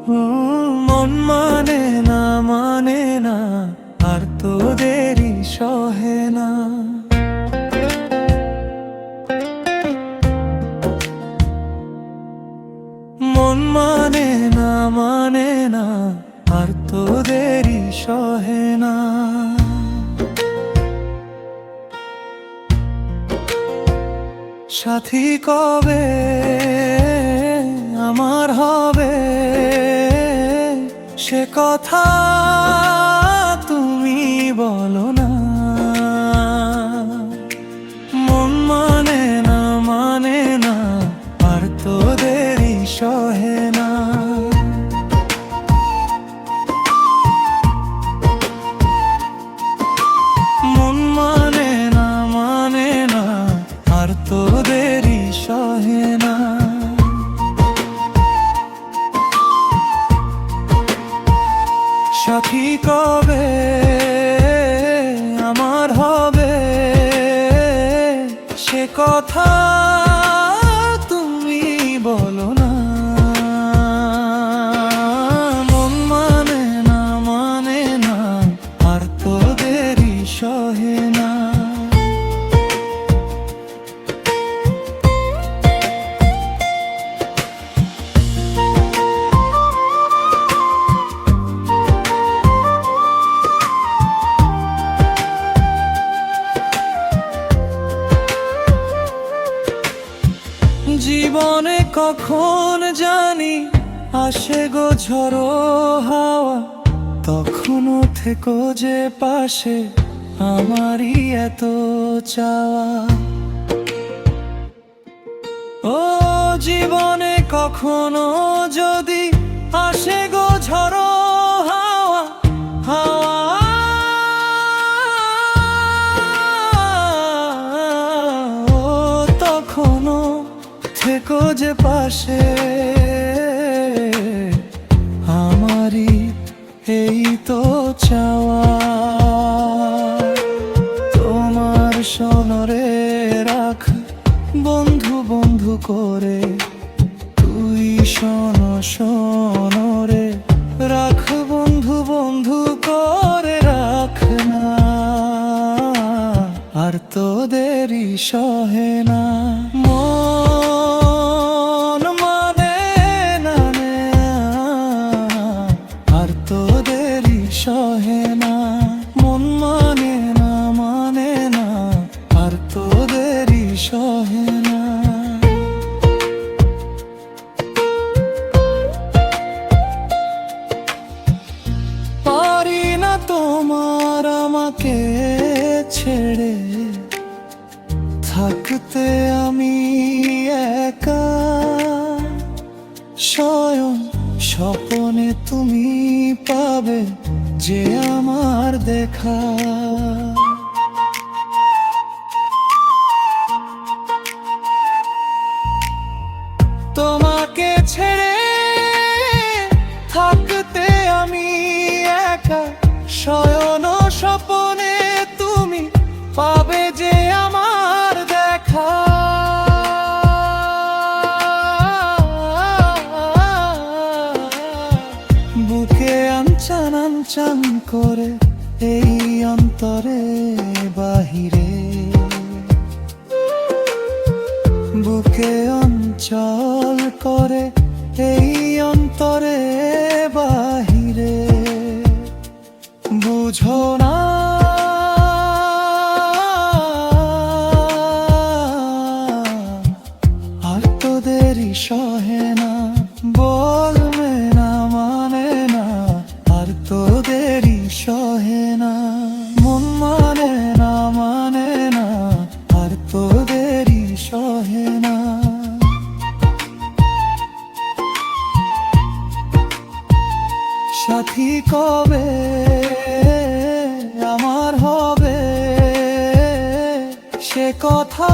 মন মানে না আর তোদেরই সহে না। মন মানে না আর তোদেরই সহে না। সাথী কবে আমার হবে সে কথা তুমি বলো না। মন মানে না আর তোদেরই সহে না। মন মানে না আর তোদেরই সহে না। সাথী কবে আমার হবে সে কথা তুমি বলো না। মন মানে না আর তোদেরই সহে না। জীবনে কখন জানি আসে গো ঝড়ো হাওয়া, তখনও থেকো যে পাশে আমারই এত চাওয়া। ও জীবনে কখনো যদি আসে গো ঝড়ো হাওয়া, ও তখনও থেকো যে পাশে আমারই এই তো চাওয়া। তোমার সনরে রাখ বন্ধু বন্ধু করে, তুই সনরে রাখ বন্ধু বন্ধু করে রাখ না আর তোদেরই সহে না। মন মানে না আর তোদেরই সহে না। মন মানে না আর তোদেরই সহে না। পারি না তোমার আমাকে ছেড়ে থাকতে আমি একা, স্বয়ং স্বপনে তুমি পাবে যে আমার দেখা। তোমাকে ছেড়ে থাকতে আমি একা, শয়ন স্বপনে তুমি পাবে যে আমার দেখা। বুকে আনচান করে এই অন্তরে বাহিরে, বুকে অঞ্চল করে এই অন্তরে বাহিরে। বুঝো না আর তোদেরই সহে না। বলবে না মানে না আর তোদেরই সহে না। মন মানে না আর তোদেরই সহে না। সাথী কবে আমার হবে সে কথা